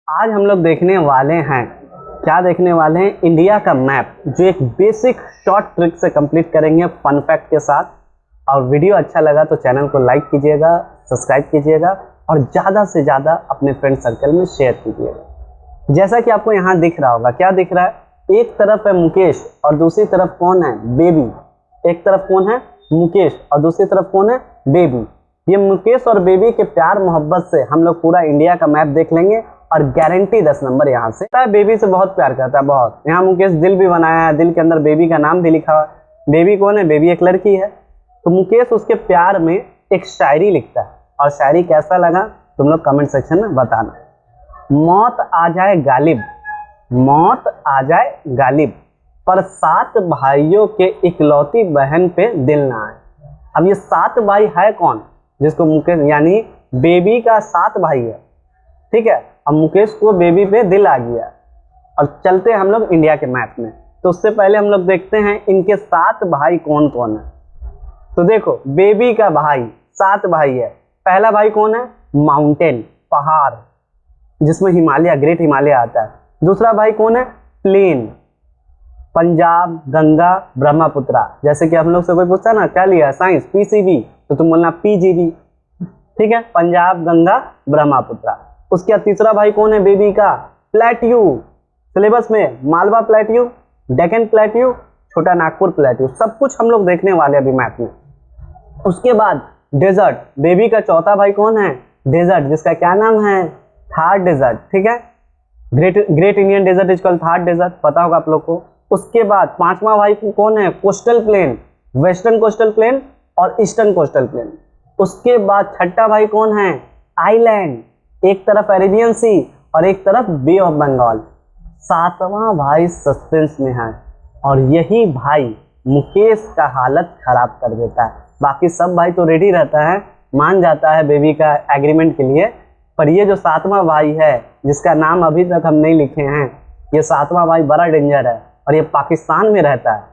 आज हम लोग देखने वाले हैं, क्या देखने वाले हैं, इंडिया का मैप, जो एक बेसिक शॉर्ट ट्रिक से कंप्लीट करेंगे फन फैक्ट के साथ। और वीडियो अच्छा लगा तो चैनल को लाइक कीजिएगा, सब्सक्राइब कीजिएगा और ज़्यादा से ज़्यादा अपने फ्रेंड सर्कल में शेयर कीजिएगा। जैसा कि आपको यहाँ दिख रहा होगा, क्या दिख रहा है, एक तरफ है मुकेश और दूसरी तरफ कौन है, बेबी। एक तरफ कौन है, मुकेश और दूसरी तरफ कौन है, बेबी। ये मुकेश और बेबी के प्यार मोहब्बत से हम लोग पूरा इंडिया का मैप देख लेंगे और गारंटी 10 नंबर यहाँ से। बेबी से बहुत प्यार करता है, बहुत। यहाँ मुकेश दिल भी बनाया है, दिल के अंदर बेबी का नाम भी लिखा हुआ है। बेबी कौन है, बेबी एक लड़की है। तो मुकेश उसके प्यार में एक शायरी लिखता है, और शायरी कैसा लगा तुम लोग कमेंट सेक्शन में बताना। मौत आ जाए गालिब, मौत आ जाए गालिब, पर 7 भाइयों के इकलौती बहन पे दिल ना आए। अब ये 7 भाई है कौन, जिसको मुकेश यानी बेबी का 7 भाई है, ठीक है। अब मुकेश को बेबी पे दिल आ गया। और चलते हैं हम लोग इंडिया के मैप में। तो उससे पहले हम लोग देखते हैं इनके 7 भाई कौन कौन है। तो देखो, बेबी का भाई 7 भाई है। पहला भाई कौन है, माउंटेन, पहाड़, जिसमें हिमालय, ग्रेट हिमालय आता है। दूसरा भाई कौन है, प्लेन, पंजाब, गंगा, ब्रह्मपुत्रा। जैसे कि हम लोग से कोई पूछता है ना, क्या लिया साइंस, पीसीबी, तो तुम बोलना पीजीबी, ठीक है। पंजाब, गंगा, ब्रह्मपुत्रा। उसके बाद तीसरा भाई कौन है बेबी का, प्लेट्यू। सिलेबस में Malwa plateau, Deccan plateau, Chota Nagpur plateau, सब कुछ हम लोग देखने वाले अभी मैप में। उसके बाद डेजर्ट, बेबी का चौथा भाई कौन है, डेजर्ट, जिसका क्या नाम है, थार डेजर्ट, ठीक है। Great Indian desert is called Thar desert, पता होगा आप लोग को। उसके बाद पांचवा भाई कौन है, coastal plain, western coastal plain और ईस्टर्न कोस्टल प्लेन। उसके बाद छठा भाई कौन है, आइलैंड, एक तरफ अरेबियन सी और एक तरफ बे ऑफ बंगाल। 7वां भाई सस्पेंस में है, और यही भाई मुकेश का हालत खराब कर देता है। बाकी सब भाई तो रेडी रहता है, मान जाता है बेबी का एग्रीमेंट के लिए, पर ये जो 7वां भाई है, जिसका नाम अभी तक हम नहीं लिखे हैं, ये 7वां भाई बड़ा डेंजर है। और ये पाकिस्तान में रहता है,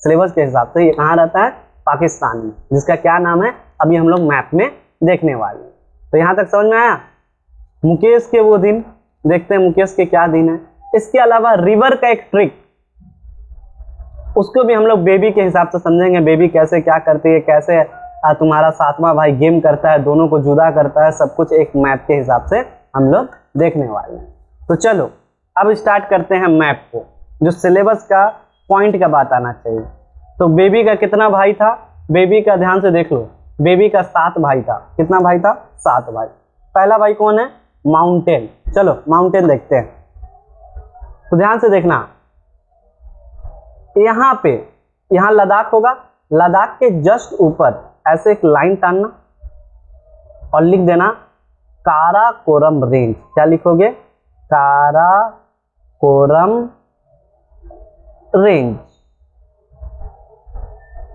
सिलेबस के हिसाब से ये कहाँ रहता है, पाकिस्तान में, जिसका क्या नाम है अभी हम लोग मैप में देखने वाले हैं। तो यहाँ तक समझ में आया। मुकेश के वो दिन, देखते हैं मुकेश के क्या दिन है। इसके अलावा रिवर का एक ट्रिक, उसको भी हम लोग बेबी के हिसाब से समझेंगे। बेबी कैसे क्या करती है, कैसे तुम्हारा 7वां भाई गेम करता है, दोनों को जुदा करता है, सब कुछ एक मैप के हिसाब से हम लोग देखने वाले हैं। तो चलो अब स्टार्ट करते हैं मैप को, जो सिलेबस का पॉइंट का बात आना चाहिए। तो बेबी का कितना भाई था, बेबी का ध्यान से देख लो, बेबी का 7 भाई था। कितना भाई था, 7 भाई। पहला भाई कौन है, माउंटेन। चलो माउंटेन देखते हैं। तो ध्यान से देखना, यहाँ पे, यहाँ लद्दाख होगा, लद्दाख के जस्ट ऊपर ऐसे एक लाइन टानना और लिख देना काराकोरम रेंज। क्या लिखोगे, काराकोरम रेंज,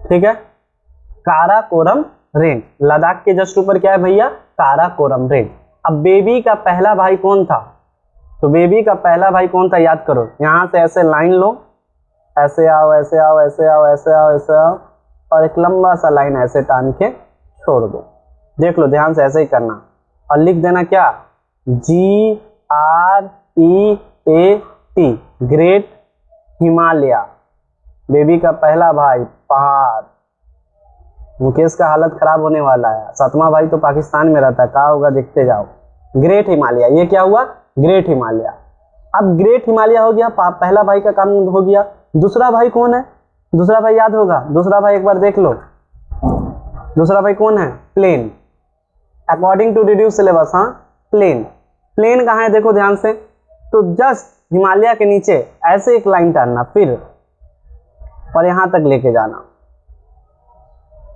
ठीक है। काराकोरम रेंज, लद्दाख के जस्ट ऊपर क्या है भैया, काराकोरम रेंज। अब बेबी का पहला भाई कौन था, तो बेबी का पहला भाई कौन था, याद करो। यहां से ऐसे लाइन लो, ऐसे आओ, ऐसे आओ, ऐसे आओ, ऐसे आओ, ऐसे आओ, और एक लंबा सा लाइन ऐसे टान के छोड़ दो। देख लो ध्यान से, ऐसे ही करना और लिख देना क्या, GREAT, ग्रेट हिमालय। बेबी का पहला भाई पहाड़। मुकेश का हालत खराब होने वाला है, 7वां भाई तो पाकिस्तान में रहता है, कहाँ होगा देखते जाओ। ग्रेट हिमालय, ये क्या हुआ, ग्रेट हिमालय। अब ग्रेट हिमालय हो गया, पहला भाई का काम हो गया। दूसरा भाई कौन है, दूसरा भाई याद होगा, दूसरा भाई एक बार देख लो, दूसरा भाई कौन है, plain. According to reduce syllabus, हाँ प्लेन। प्लेन कहाँ है देखो ध्यान से, तो जस्ट हिमालय के नीचे ऐसे एक लाइन टानना, फिर और यहां तक लेके जाना,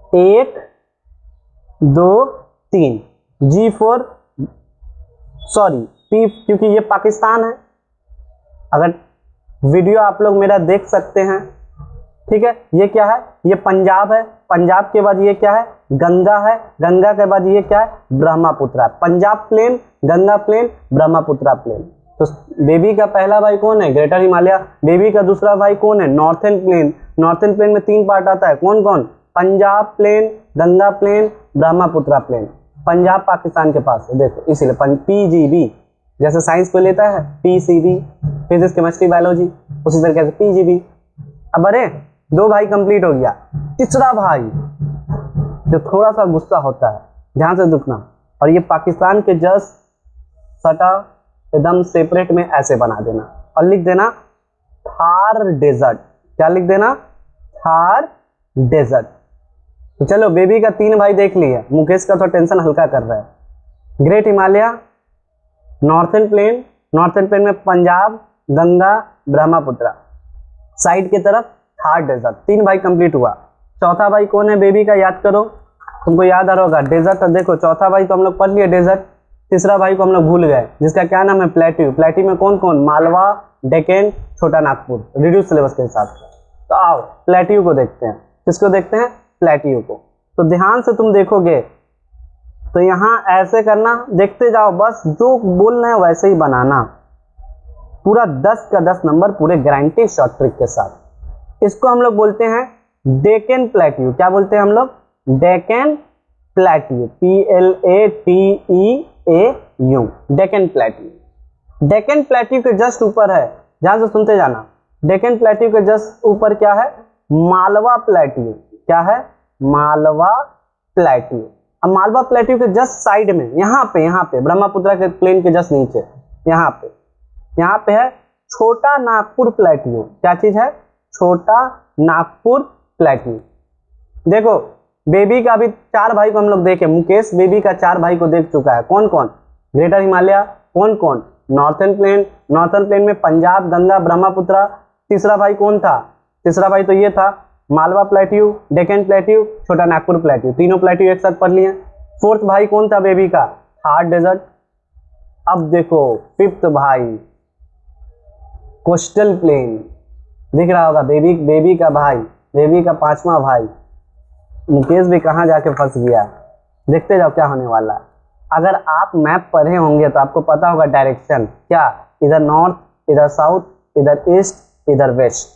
1 2 3, G4, सॉरी P, क्योंकि ये पाकिस्तान है। अगर वीडियो आप लोग मेरा देख सकते हैं, ठीक है। ये क्या है, ये पंजाब है, पंजाब के बाद ये क्या है, गंगा है, गंगा के बाद ये क्या है, Brahmaputra. Punjab plain, Ganga plain, Brahmaputra plain. तो बेबी का पहला भाई कौन है, ग्रेटर हिमालय। बेबी का दूसरा भाई कौन है, नॉर्थन प्लेन। नॉर्थन प्लेन में 3 पार्ट आता है, कौन कौन, Punjab plain, Ganga plain, Brahmaputra plain. Punjab Pakistan के पास है, देखो इसीलिए PGB। जैसे साइंस को लेता है PCB, फिजिक्स केमिस्ट्री बायोलॉजी, उसी तरीके से PGB। अब अरे 2 भाई कंप्लीट हो गया, तीसरा भाई जो थोड़ा सा गुस्सा होता है, ध्यान से दुखना, और ये पाकिस्तान के जस्ट सटा एकदम सेपरेट में ऐसे बना देना और लिख देना थार डेजर्ट। क्या लिख देना? थार डेजर्ट। तो चलो बेबी का 3 भाई देख लिए, मुकेश का तो टेंशन हल्का कर रहा है। Great Himalaya, northern plain, northern plain में पंजाब, गंगा, ब्रह्मपुत्र, साइड की तरफ थार डेजर्ट। 3 भाई कंप्लीट हुआ। चौथा भाई कौन है बेबी का? याद करो, तुमको याद आ रहा होगा डेजर्ट। तो देखो चौथा भाई तो हम लोग पढ़ लिए डेजर्ट, तीसरा भाई को हम लोग भूल गए, जिसका क्या नाम है? प्लेट्यू। प्लेट्यू में कौन कौन? मालवा, डेक्कन, छोटा नागपुर, रिड्यूस सिलेबस के हिसाब से। तो आओ प्लेट्यू को देखते हैं। किसको देखते हैं? प्लेट्यू को। तो ध्यान से तुम देखोगे तो यहाँ ऐसे करना, देखते जाओ, बस जो बोलना है वैसे ही बनाना, पूरा 10 का 10 नंबर पूरे गारंटी शॉर्ट ट्रिक के साथ। इसको हम लोग बोलते हैं डेक्कन प्लेट्यू। क्या बोलते हैं हम लोग? Deccan plateau, PLATEAU, Deccan plateau. Deccan plateau के जस्ट ऊपर है, ध्यान से सुनते जाना, डेक्कन प्लेट्यू के जस्ट ऊपर क्या है? मालवा प्लेट्यू। क्या है? मालवा प्लेट्यू। अब मालवा प्लेट्यू के जस्ट साइड में यहाँ पे ब्रह्मपुत्र के प्लेन के जस्ट नीचे यहाँ पे है छोटा नागपुर प्लेट्यू। क्या चीज है? छोटा नागपुर प्लेट्यू। देखो बेबी का अभी 4 भाई को हम लोग देखे, मुकेश बेबी का 4 भाई को देख चुका है। कौन कौन? ग्रेटर हिमालय, कौन कौन? नॉर्थर्न प्लेन, नॉर्थर्न प्लेन में पंजाब, गंगा, ब्रह्मपुत्र। तीसरा भाई कौन था? तीसरा भाई तो ये था Malwa plateau, Deccan plateau, Chota Nagpur plateau. तीनों प्लेट्यू एक साथ पढ़ लिए। फोर्थ भाई कौन था बेबी का? थार डेजर्ट। अब देखो 5th भाई कोस्टल प्लेन, दिख रहा होगा बेबी का भाई, बेबी का 5वां भाई। मुकेश भी कहाँ जाके फंस गया, देखते जाओ क्या होने वाला है। अगर आप मैप पढ़े होंगे तो आपको पता होगा डायरेक्शन, क्या? इधर नॉर्थ, इधर साउथ, इधर ईस्ट, इधर वेस्ट।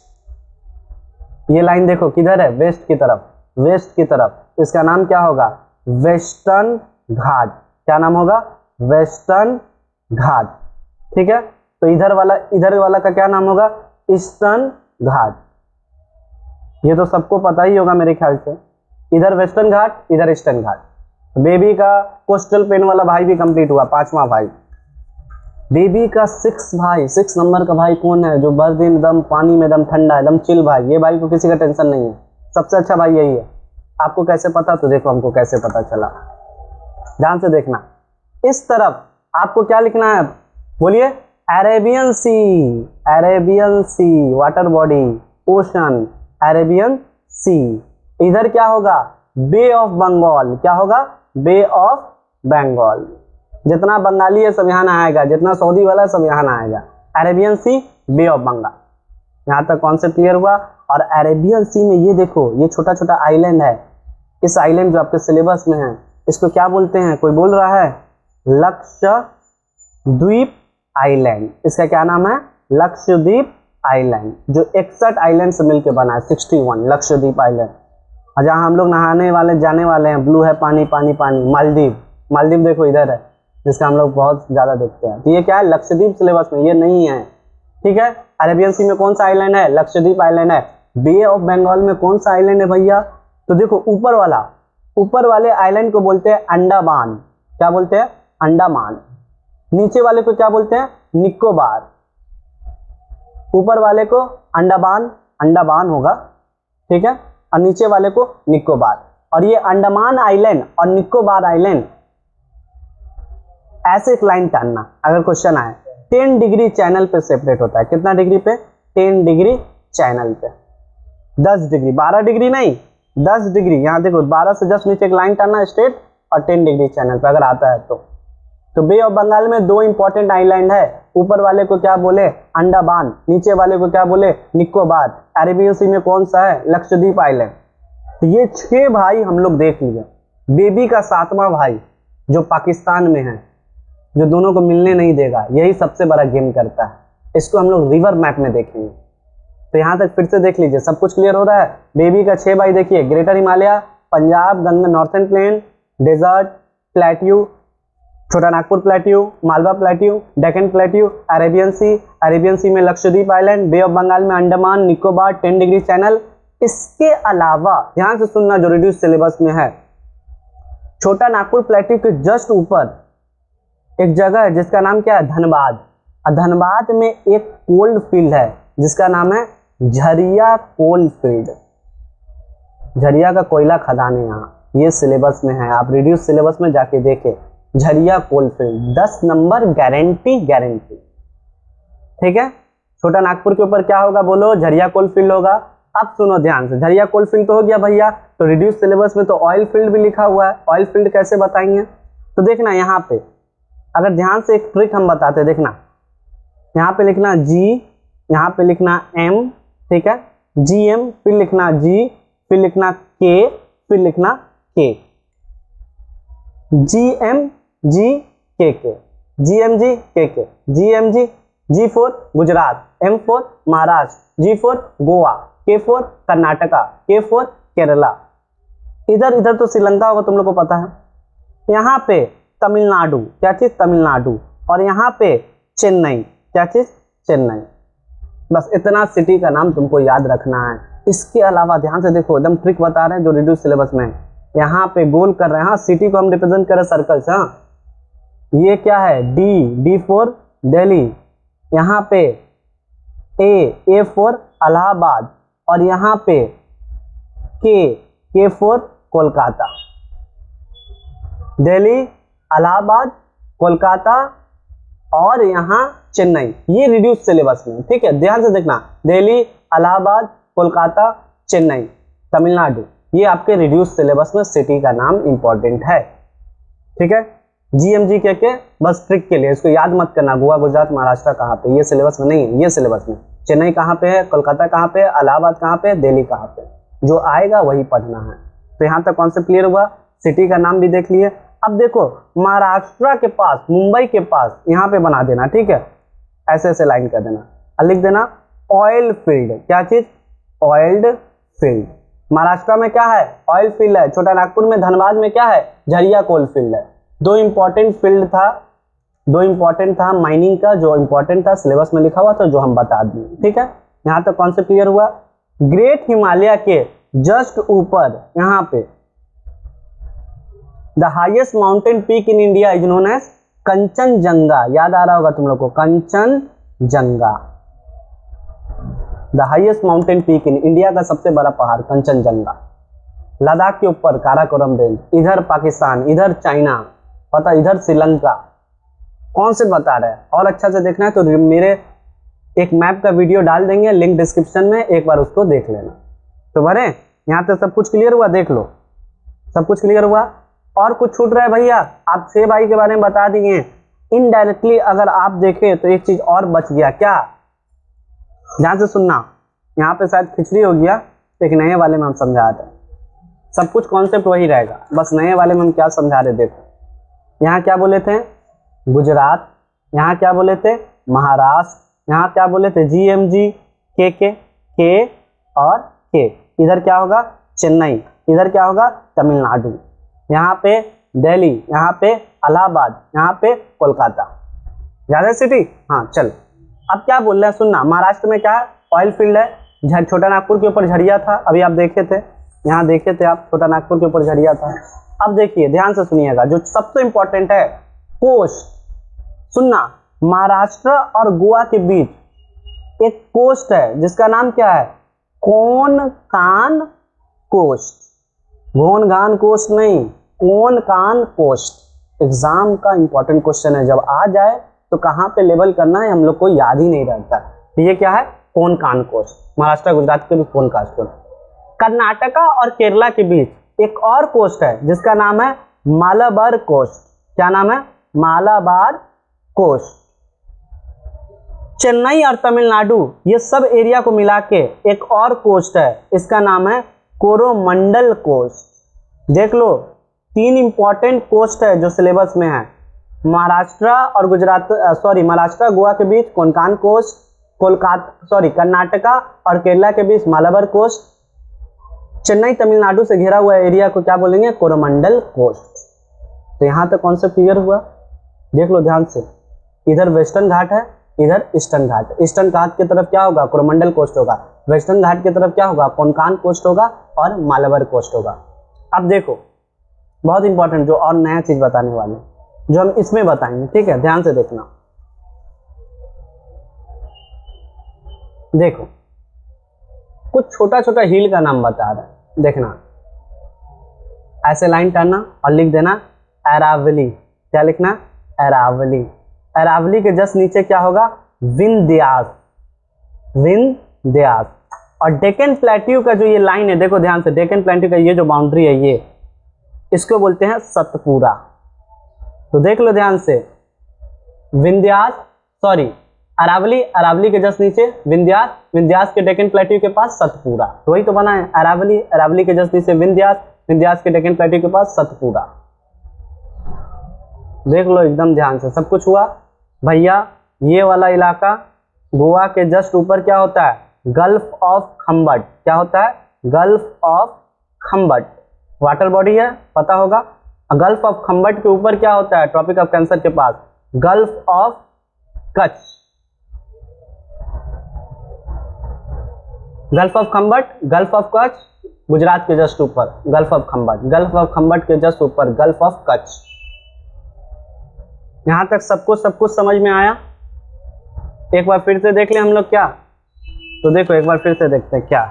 ये लाइन देखो किधर है? वेस्ट की तरफ, वेस्ट की तरफ। इसका नाम क्या होगा? वेस्टर्न घाट। क्या नाम होगा? वेस्टर्न घाट। ठीक है, तो इधर वाला का क्या नाम होगा? ईस्टर्न घाट। ये तो सबको पता ही होगा मेरे ख्याल से। इधर वेस्टर्न घाट, इधर ईस्टर्न घाट। बेबी का कोस्टल प्लेन वाला भाई भी कंप्लीट हुआ, 5वां भाई। बेबी का 6 भाई, 6 नंबर का भाई कौन है? जो भर दिन एकदम पानी में एकदम ठंडा, एकदम चिल भाई। ये भाई को किसी का टेंशन नहीं है, सबसे अच्छा भाई यही है। आपको कैसे पता? तो देखो हमको कैसे पता चला, ध्यान से देखना। इस तरफ आपको क्या लिखना है? बोलिए। अरेबियन सी, अरेबियन सी, वाटर बॉडी, ओशन, अरेबियन सी। इधर क्या होगा? बे ऑफ बंगाल। क्या होगा? बे ऑफ बंगाल। जितना बंगाली है सब यहाँ ना आएगा, जितना सऊदी वाला है सब यहाँ ना आएगा। Arabian sea, bay of Bengal. यहाँ तक कॉन्सेप्ट क्लियर हुआ। और अरेबियन सी में ये देखो, ये छोटा छोटा आइलैंड है। इस आइलैंड जो आपके सिलेबस में है, इसको क्या बोलते हैं? कोई बोल रहा है? लक्षद्वीप आइलैंड। इसका क्या नाम है? लक्षद्वीप आइलैंड, जो 61 आइलैंड से मिलकर बना है, 61 लक्षद्वीप आइलैंड। और जहाँ हम लोग नहाने वाले जाने वाले हैं, ब्लू है पानी पानी पानी, मालदीव। मालदीव देखो इधर है, जिसका हम लोग बहुत ज्यादा देखते हैं। तो ये क्या है? लक्षद्वीप सिलेबस में ये नहीं है। ठीक है, अरेबियन सी में कौन सा आइलैंड है? लक्षद्वीप आइलैंड है। बे ऑफ बंगाल में कौन सा आइलैंड है भैया? तो देखो ऊपर वाले आइलैंड को बोलते हैं अंडमान। क्या बोलते हैं? अंडमान। नीचे वाले को क्या बोलते हैं? निकोबार। ऊपर वाले को अंडमान होगा, ठीक है, और नीचे वाले को निकोबार। और ये अंडमान आइलैंड और निकोबार आइलैंड ऐसे एक लाइन टानना, अगर क्वेश्चन आए 10 डिग्री चैनल पे सेपरेट होता है। कितना डिग्री पे? 10 डिग्री चैनल पे। 10 डिग्री, 12 डिग्री नहीं, 10 डिग्री। यहाँ देखो 12 से जस्ट नीचे एक लाइन टानना स्ट्रेट, और 10 डिग्री चैनल पे अगर आता है तो बे ऑफ बंगाल में 2 इंपॉर्टेंट आइलैंड है। ऊपर वाले को क्या बोले? अंडमान। नीचे वाले को क्या बोले? निकोबार। अरेबियन सी में कौन सा है? लक्षद्वीप आइलैंड। तो ये 6 भाई हम लोग देख लिए। बेबी का 7वां भाई जो पाकिस्तान में है, जो दोनों को मिलने नहीं देगा, यही सबसे बड़ा गेम करता है। इसको हम लोग रिवर मैप में देखेंगे। तो यहाँ तक फिर से देख लीजिए, सब कुछ क्लियर हो रहा है। बेबी का 6 भाई देखिए, greater Himalaya, Punjab, Ganga, northern plain, desert, plateau, Chota Nagpur plateau, Malwa plateau, Deccan plateau, Arabian sea में Lakshadweep island, bay of Bengal में अंडमान निकोबार 10 डिग्री चैनल। इसके अलावा ध्यान से सुनना जो रिड्यूस सिलेबस में है, छोटा नागपुर प्लेट्यू के जस्ट ऊपर एक जगह है जिसका नाम क्या है, धनबाद। धनबाद में एक कोल्ड फील्ड है जिसका नाम है झरिया कोल्ड फील्ड। झरिया का कोयला खदान है यहाँ, ये सिलेबस में है, आप रिड्यूस सिलेबस में जाके देखें। Jharia cold field 10 number guarantee. ठीक है, छोटा नागपुर के ऊपर क्या होगा बोलो, झरिया कोल्ड फील्ड होगा। अब सुनो ध्यान से, झरिया कोल्ड फील्ड तो हो गया भैया, तो रिड्यूस सिलेबस में तो ऑयल फील्ड भी लिखा हुआ है। ऑयल फील्ड कैसे बताएंगे, तो देखना यहाँ पे अगर ध्यान से एक ट्रिक हम बताते, देखना यहाँ पे लिखना जी, यहाँ पे लिखना एम, ठीक है, जी एम, फिर लिखना जी, फिर लिखना के, फिर लिखना के, G M G K, G M G K, G M G, G for Gujarat, M for Maharashtra, G for Goa, K for Karnataka, के फॉर केरला। इधर तो श्रीलंका होगा, तुम लोग को पता है। यहाँ पे तमिलनाडु, क्या चीज, तमिलनाडु, और यहाँ पे चेन्नई, क्या चीज, चेन्नई। बस इतना सिटी का नाम तुमको याद रखना है। इसके अलावा ध्यान से देखो, एकदम ट्रिक बता रहे हैं जो रिड्यूस सिलेबस में है। यहाँ पे गोल कर रहे हैं, हाँ, सिटी को हम रिप्रेजेंट कर रहे हैं सर्कल से। हाँ, ये क्या है, डी फॉर दिल्ली, यहाँ पे ए फॉर इलाहाबाद, और यहाँ पे के फॉर कोलकाता। दिल्ली, इलाहाबाद, कोलकाता और यहाँ चेन्नई, ये रिड्यूस सिलेबस में। ठीक है, ध्यान से देखना, दिल्ली, इलाहाबाद, कोलकाता, चेन्नई, तमिलनाडु, ये आपके रिड्यूस सिलेबस में सिटी का नाम इंपॉर्टेंट है। ठीक है, जीएमजी के बस ट्रिक के लिए इसको याद मत करना, गोवा, गुजरात, महाराष्ट्र कहाँ पे, ये सिलेबस में नहीं है। ये सिलेबस में चेन्नई कहाँ पे है, कोलकाता कहाँ पे, इलाहाबाद कहाँ पे, दिल्ली कहाँ पे, जो आएगा वही पढ़ना है। तो यहाँ तक कॉन्सेप्ट क्लियर हुआ, सिटी का नाम भी देख लिए। अब देखो महाराष्ट्र के पास, मुंबई के पास, यहाँ पे बना देना, ठीक है, ऐसे ऐसे लाइन कर देना और लिख देना ऑयल फील्ड। क्या चीज, ऑयल्ड फील्ड। महाराष्ट्र में क्या है, ऑयल फील्ड है। छोटा नागपुर में, धनबाद में क्या है, झरिया कोल फील्ड है। दो इंपॉर्टेंट था माइनिंग का, जो इंपॉर्टेंट था सिलेबस में लिखा हुआ था, जो हम बता दिए। ठीक है, यहाँ तक कॉन्सेप्ट क्लियर हुआ। ग्रेट हिमालय के जस्ट ऊपर यहाँ पे the highest mountain peak in India is known as Kanchenjunga. याद आ रहा होगा तुम लोग को, Kanchenjunga. The highest mountain peak in India का सबसे बड़ा पहाड़ कंचनजंगा। लद्दाख के ऊपर काराकोरम रेंज, इधर पाकिस्तान, इधर चाइना, पता, इधर श्रीलंका। कौन से बता रहे हैं, और अच्छा से देखना है तो मेरे एक मैप का वीडियो डाल देंगे, लिंक डिस्क्रिप्शन में, एक बार उसको देख लेना। तो बने यहाँ पे सब कुछ क्लियर हुआ, देख लो सब कुछ क्लियर हुआ। और कुछ छूट रहा है भैया, आप 6 भाई के बारे में बता दिए। इनडायरेक्टली अगर आप देखें तो एक चीज और बच गया, क्या, ध्यान से सुनना, यहाँ पे शायद खिचड़ी हो गया, एक नए वाले में हम समझा रहे हैं, सब कुछ कॉन्सेप्ट वही रहेगा, बस नए वाले में हम क्या समझा रहे, देखो यहाँ क्या बोले थे, गुजरात, यहाँ क्या बोले थे, महाराष्ट्र, यहाँ क्या बोले थे, जीएमजी, के और के, इधर क्या होगा, चेन्नई, इधर क्या होगा, तमिलनाडु, यहाँ पे दिल्ली, यहाँ पे इलाहाबाद, यहाँ पे कोलकाता। ज्यादा सिटी, हाँ चल। अब क्या बोल रहे हैं सुनना, महाराष्ट्र में क्या है, ऑयल फील्ड है। छोटा नागपुर के ऊपर झरिया था, अभी आप देखे थे, यहाँ देखे थे आप, छोटा नागपुर के ऊपर झरिया था। अब देखिए ध्यान से सुनिएगा, जो सबसे इंपॉर्टेंट है, कोस्ट। सुनना, महाराष्ट्र और गोवा के बीच एक कोस्ट है जिसका नाम क्या है, कोनकान कोस्ट। घोनगान कोस्ट नहीं, कोनकान कोस्ट। एग्जाम का इंपॉर्टेंट क्वेश्चन है, जब आ जाए तो कहाँ पे लेवल करना है हम लोग को याद ही नहीं रहता। तो ये क्या है, कोनकान कोस्ट। महाराष्ट्र गुजरात के बीच कोनकान कोस्ट। कर्नाटका और केरला के बीच एक और कोस्ट है जिसका नाम है मालाबार कोस्ट। क्या नाम है, मालाबार कोस्ट। चेन्नई और तमिलनाडु, ये सब एरिया को मिला के एक और कोस्ट है, इसका नाम है कोरोमंडल कोस्ट। देख लो, 3 इंपॉर्टेंट कोस्ट है जो सिलेबस में है। महाराष्ट्र और गुजरात, महाराष्ट्र गोवा के बीच कोनकान कोस्ट, कर्नाटका और केरला के बीच मालाबार कोस्ट, चेन्नई तमिलनाडु से घिरा हुआ एरिया को क्या बोलेंगे, कोरोमंडल कोस्ट। तो यहाँ तक कॉन्सेप्ट क्लियर हुआ। देख लो ध्यान से, इधर वेस्टर्न घाट है, इधर ईस्टर्न घाट है। ईस्टर्न घाट की तरफ क्या होगा, कोरोमंडल कोस्ट होगा। वेस्टर्न घाट की तरफ क्या होगा, कोंकान कोस्ट होगा और मालाबार कोस्ट होगा। अब देखो बहुत इंपॉर्टेंट जो और नया चीज बताने वाले हैं, जो हम इसमें बताएंगे, ठीक है, ध्यान से देखना। देखो कुछ छोटा छोटा हिल का नाम बता रहे हैं, देखना, ऐसे लाइन टानना और लिख देना अरावली। क्या लिखना, अरावली। अरावली के जस्ट नीचे क्या होगा, विंध्यास, विंध्यास। और डेक्कन प्लेट्यू का जो ये लाइन है, देखो ध्यान से, डेक्कन प्लेट्यू का ये जो बाउंड्री है, ये इसको बोलते हैं सतपुरा। तो देख लो ध्यान से, विंध्यास, सॉरी अरावली, अरावली के जस्ट नीचे विंध्यास, विंध्यास के डेक्कन प्लेट्यू के पास सतपुरा। तो वही तो बना है, अरावली, अरावली के जस्ट नीचे विंध्यास, विंध्यास के डेक्कन प्लेट्यू के पास सतपुरा। देख लो एकदम ध्यान से, सब कुछ हुआ भैया। ये वाला इलाका गोवा के जस्ट ऊपर क्या होता है, गल्फ ऑफ खम्बट। क्या होता है, गल्फ ऑफ खम्बट, वाटर बॉडी है, पता होगा। गल्फ ऑफ खम्बट के ऊपर क्या होता है, ट्रॉपिक ऑफ कैंसर के पास gulf of Kutch. Gulf of Khambhat, gulf of Kutch Gujarat के जस्ट ऊपर, gulf of Khambhat, gulf of Khambhat के जस्ट ऊपर गल्फ ऑफ कच्छ। यहां तक सब कुछ समझ में आया। एक बार फिर से देख ले हम लोग क्या, तो देखो एक बार फिर से देखते हैं क्या,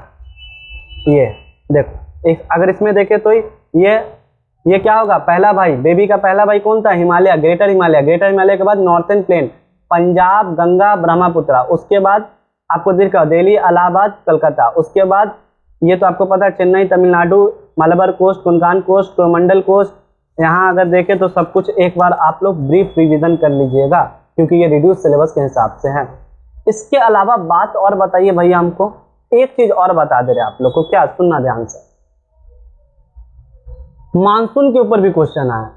ये देखो, एक अगर इसमें देखे तो ये क्या होगा, पहला भाई, बेबी का पहला भाई कौन था, हिमालय, ग्रेटर हिमालय। ग्रेटर हिमालय के बाद नॉर्थन प्लेन, पंजाब, गंगा, ब्रह्मपुत्र। उसके बाद आपको दिख रहा दिल्ली, इलाहाबाद, कलकत्ता। उसके बाद ये तो आपको पता है, Chennai, Tamil Nadu, Malabar coast, Konkan coast, Coromandel coast. यहाँ अगर देखें तो सब कुछ एक बार आप लोग ब्रीफ रिवीजन कर लीजिएगा, क्योंकि ये रिड्यूस सिलेबस के हिसाब से है। इसके अलावा बात और बताइए भैया, हमको एक चीज और बता दे रहे आप लोग को, क्या, सुनना ध्यान से। मानसून के ऊपर भी क्वेश्चन आया,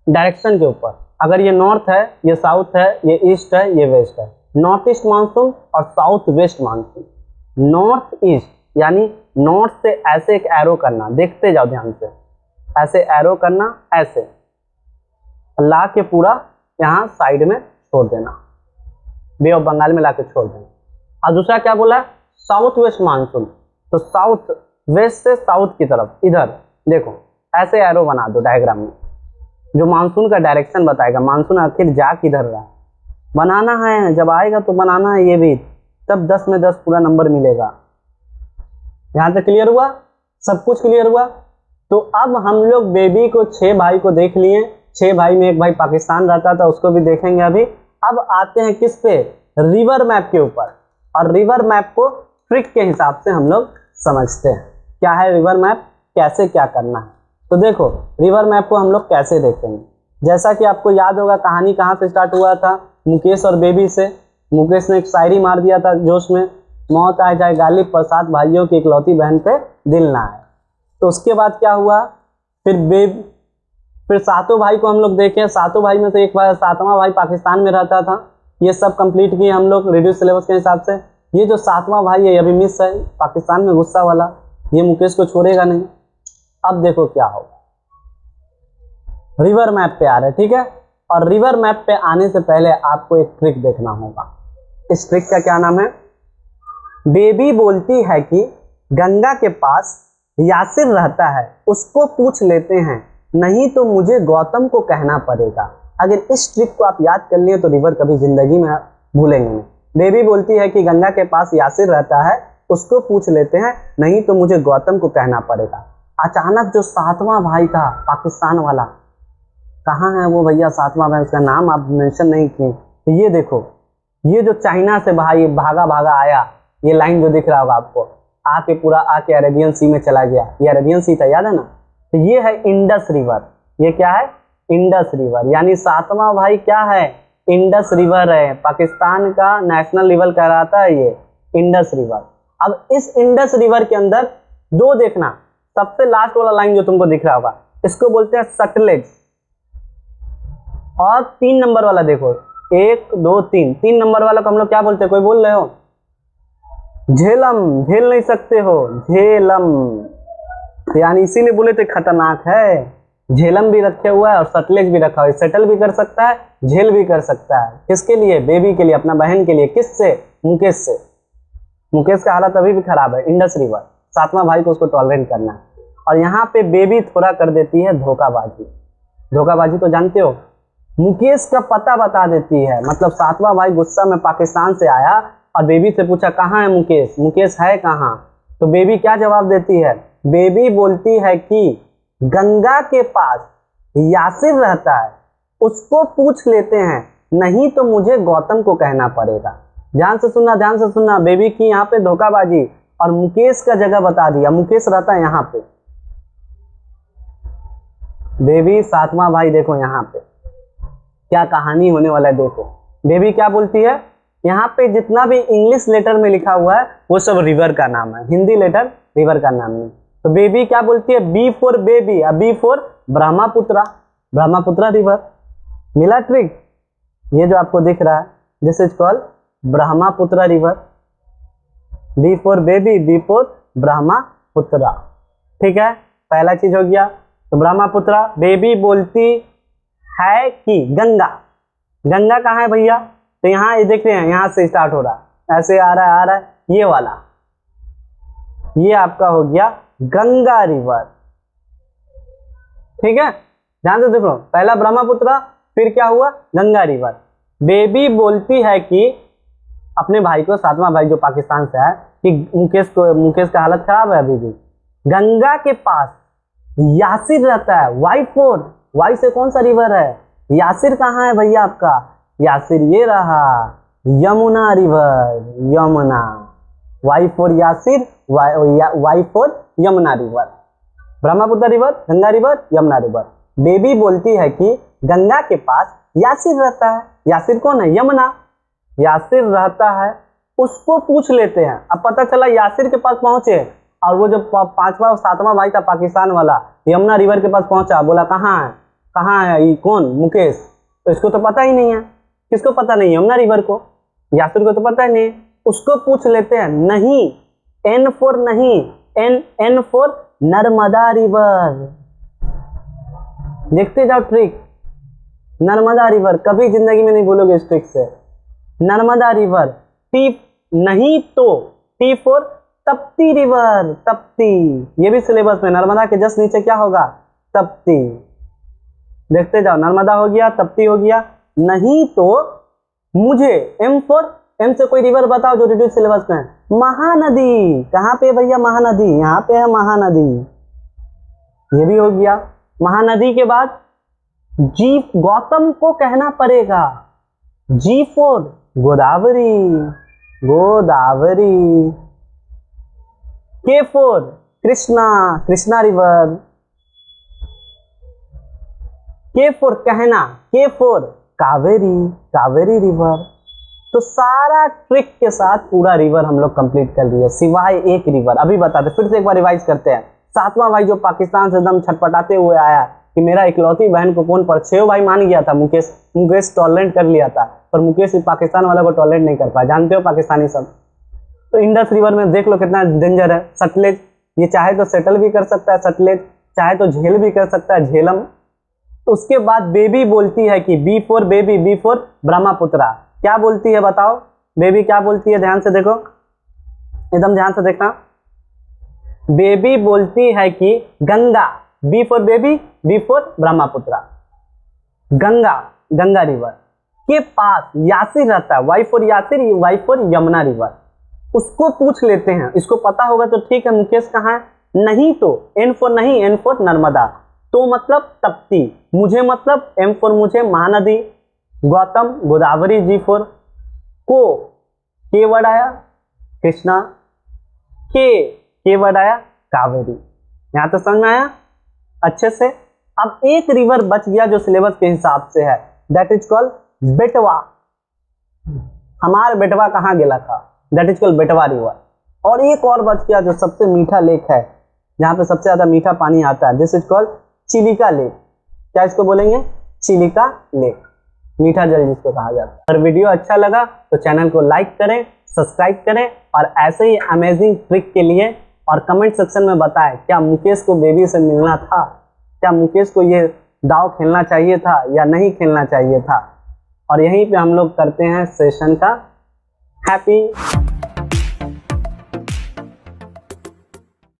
डायरेक्शन के ऊपर। अगर ये नॉर्थ है, ये साउथ है, ये ईस्ट है, ये वेस्ट है, नॉर्थ ईस्ट मानसून और south west monsoon. North east यानी नॉर्थ से ऐसे एक एरो करना, देखते जाओ ध्यान से, ऐसे एरो करना, ऐसे ला के पूरा यहाँ साइड में छोड़ देना, बे ऑफ बंगाल में लाके छोड़ देना। और दूसरा क्या बोला है, साउथ वेस्ट मानसून। तो साउथ वेस्ट से साउथ की तरफ, इधर देखो ऐसे एरो बना दो डायग्राम में, जो मानसून का डायरेक्शन बताएगा, मानसून आखिर जा किधर रहा है। बनाना है, जब आएगा तो बनाना है ये भी, तब 10 में 10 पूरा नंबर मिलेगा। यहाँ तक क्लियर हुआ, सब कुछ क्लियर हुआ। तो अब हम लोग बेबी को 6 भाई को देख लिए, 6 भाई में एक भाई पाकिस्तान रहता था, उसको भी देखेंगे अभी। अब आते हैं किस पे, रिवर मैप के ऊपर। और रिवर मैप को ट्रिक के हिसाब से हम लोग समझते हैं, क्या है रिवर मैप, कैसे क्या करना है। तो देखो रिवर मैप को हम लोग कैसे देखेंगे, जैसा कि आपको याद होगा कहानी कहाँ से स्टार्ट हुआ था, मुकेश और बेबी से। मुकेश ने एक शायरी मार दिया था जोश में, मौत आ जाए गालिब पर 7 भाइयों की इकलौती बहन पे दिल ना आए। तो उसके बाद क्या हुआ, फिर 7 भाई को हम लोग देखें, 7 भाई में से एक भाई, 7वां भाई पाकिस्तान में रहता था। ये सब कंप्लीट किए हम लोग रिड्यूस सिलेबस के हिसाब से। ये जो 7वां भाई है अभी मिस है, पाकिस्तान में गुस्सा वाला, ये मुकेश को छोड़ेगा नहीं। अब देखो क्या होगा, रिवर मैप पे आ रहा है, ठीक है। और रिवर मैप पे आने से पहले आपको एक ट्रिक देखना होगा। इस ट्रिक का क्या नाम है, बेबी बोलती है कि गंगा के पास यासिर रहता है, उसको पूछ लेते हैं, नहीं तो मुझे गौतम को कहना पड़ेगा। अगर इस ट्रिक को आप याद कर लिए तो रिवर कभी जिंदगी में भूलेंगे नहीं। बेबी बोलती है कि गंगा के पास यासिर रहता है, उसको पूछ लेते हैं, नहीं तो मुझे गौतम को कहना पड़ेगा। अचानक जो 7वां भाई था पाकिस्तान वाला, कहाँ है वो भैया 7वां भाई, उसका नाम आप मेंशन नहीं किए। तो ये देखो, ये जो चाइना से भाई भागा भागा आया, ये लाइन जो दिख रहा होगा आपको, आके पूरा आके अरेबियन सी में चला गया। ये अरेबियन सी था, याद है ना। तो ये है इंडस रिवर। ये क्या है, इंडस रिवर। यानी 7वां भाई क्या है, इंडस रिवर है। पाकिस्तान का नेशनल रिवर कहलाता है ये इंडस रिवर। अब इस इंडस रिवर के अंदर दो देखना, सबसे लास्ट वाला लाइन जो तुमको दिख रहा होगा, इसको बोलते हैं सटलेज। और 3 नंबर वाला देखो, 1 2 3, 3 नंबर वाला को हम लोग क्या बोलते हैं, कोई बोल रहे हो, झेलम। झेल नहीं सकते हो, झेलम। यानी इसीलिए बोले थे खतरनाक है, झेलम भी रखे हुआ है और सतलेज भी रखा हुआ है। सेटल भी कर सकता है, झेल भी कर सकता है। किसके लिए? बेबी के लिए, अपना बहन के लिए। किससे? मुकेश से। मुकेश का हालत अभी भी खराब है, इंडस रिवर। सातवां भाई को उसको टॉलरेट करना है। और यहाँ पे बेबी थोड़ा कर देती है धोखाबाजी। धोखाबाजी तो जानते हो, मुकेश का पता बता देती है। मतलब सातवां भाई गुस्सा में पाकिस्तान से आया और बेबी से पूछा कहाँ है मुकेश, मुकेश है कहाँ? तो बेबी क्या जवाब देती है? बेबी बोलती है कि गंगा के पास यासिर रहता है, उसको पूछ लेते हैं, नहीं तो मुझे गौतम को कहना पड़ेगा। ध्यान से सुनना, ध्यान से सुनना। बेबी की यहाँ पे धोखाबाजी और मुकेश का जगह बता दिया। मुकेश रहता है यहाँ पे। बेबी सातवां भाई देखो यहाँ पे क्या कहानी होने वाला है। देखो बेबी क्या बोलती है, यहाँ पे जितना भी इंग्लिश लेटर में लिखा हुआ है वो सब रिवर का नाम है, हिंदी लेटर रिवर का नाम नहीं। तो बेबी क्या बोलती है? B for baby, B for Brahmaputra, Brahmaputra river. मिला ट्रिक? ये जो आपको दिख रहा है this is called Brahmaputra river. B for baby, B for Brahmaputra. ठीक है, पहला चीज हो गया। तो ब्रह्मपुत्रा। बेबी बोलती है कि गंगा, गंगा कहाँ है भैया? तो यहाँ ये देख रहे हैं, यहाँ से स्टार्ट हो रहा है, ऐसे आ रहा है, आ रहा है, ये वाला, ये आपका हो गया गंगा रिवर। ठीक है, ध्यान से देखो, पहला ब्रह्मपुत्रा, फिर क्या हुआ? गंगा रिवर। बेबी बोलती है कि अपने भाई को, सातवां भाई जो पाकिस्तान से है, कि मुकेश का हालत खराब है अभी भी। गंगा के पास यासिर रहता है। वाई फोर, वाई से कौन सा रिवर है? यासिर कहाँ है भैया आपका? यासिर ये रहा, Yamuna river, Yamuna. Y for Yasir, Y for Yamuna river. Brahmaputra river, Ganga river, Yamuna river. Baby बोलती है कि गंगा के पास यासिर रहता है। यासिर कौन है? यमुना। यासिर रहता है, उसको पूछ लेते हैं। अब पता चला यासिर के पास पहुंचे और वो जो पांचवा और सातवां भाई था पाकिस्तान वाला, यमुना रिवर के पास पहुंचा, बोला कहाँ है, कहाँ है ये कौन? मुकेश। तो इसको तो पता ही नहीं है। किसको पता नहीं? यमुना रिवर को। यासिर को तो पता ही नहीं। उसको पूछ लेते हैं। नहीं, एन फोर नहीं, एन फोर नर्मदा रिवर। देखते जाओ ट्रिक, नर्मदा रिवर कभी जिंदगी में नहीं भूलोगे इस ट्रिक से। नर्मदा रिवर। टी नहीं तो T four Trupti river, Trupti. ये भी सिलेबस में, नर्मदा के जस्ट नीचे क्या होगा? तप्ती। देखते जाओ, नर्मदा हो गया, तप्ती हो गया। नहीं तो मुझे, एम फोर, एम से कोई रिवर बताओ जो रिड्यूस सिलेबस में है। महानदी। कहाँ पे भैया महानदी? यहाँ पे है महानदी। ये भी हो गया। महानदी के बाद जी, गौतम को कहना पड़ेगा। जी फोर गोदावरी, गोदावरी। के फोर कृष्णा, कृष्णा रिवर। के फोर कहना, के फोर कावेरी, कावेरी रिवर। तो सारा ट्रिक के साथ पूरा रिवर हम लोग कंप्लीट कर दिए, सिवाय एक रिवर। अभी बताते, फिर से एक बार रिवाइज करते हैं। सातवां भाई जो पाकिस्तान से एकदम छटपटाते हुए आया कि मेरा इकलौती बहन को कौन पर, छह भाई मान गया था। मुकेश टॉलरेट कर लिया था, पर मुकेश पाकिस्तान वाला को टॉलरेट नहीं कर पाया। जानते हो पाकिस्तानी सब। तो इंडस रिवर में देख लो कितना डेंजर है। सतलेज, ये चाहे तो सेटल भी कर सकता है सतलेज, चाहे तो झेल भी कर सकता है झेलम। तो उसके बाद बेबी बोलती है कि B for baby, B for Brahmaputra. क्या बोलती है बताओ? बेबी क्या बोलती है? ध्यान से देखो, एकदम ध्यान से देखना। बेबी बोलती है कि Ganga, B for baby, B for Brahmaputra. Ganga, Ganga river के पास यासिर रहता है। Y for Yasir, Y for Yamuna river. उसको पूछ लेते हैं। इसको पता होगा तो ठीक है, मुकेश कहाँ है? नहीं तो एन फॉर नहीं, एन फॉर नर्मदा। तो मतलब तप्ती। मुझे मतलब एम फॉर मुझे, महानदी। गौतम गोदावरी। जी फोर को, के वर्ड आया कृष्णा, के वर्ड आया कावेरी। यहां तो समझ में आया अच्छे से। अब एक रिवर बच गया जो सिलेबस के हिसाब से है, दैट इज कॉल्ड बेटवा। हमारा बेटवा कहाँ गेला था? दैट इज कॉल्ड बेटवा रिवर। और एक और बच गया जो सबसे मीठा लेक है, जहां पे सबसे ज्यादा मीठा पानी आता है, this is called Chilika lake. क्या इसको बोलेंगे? चिलिका लेक, मीठा जल जिसको कहा जाता है। अगर वीडियो अच्छा लगा तो चैनल को लाइक करें, सब्सक्राइब करें और ऐसे ही अमेजिंग ट्रिक के लिए और कमेंट सेक्शन में बताएं क्या मुकेश को बेबी से मिलना था। क्या मुकेश को ये दाव खेलना चाहिए था या नहीं खेलना चाहिए था। और यहीं पे हम लोग करते हैं सेशन का हैप्पी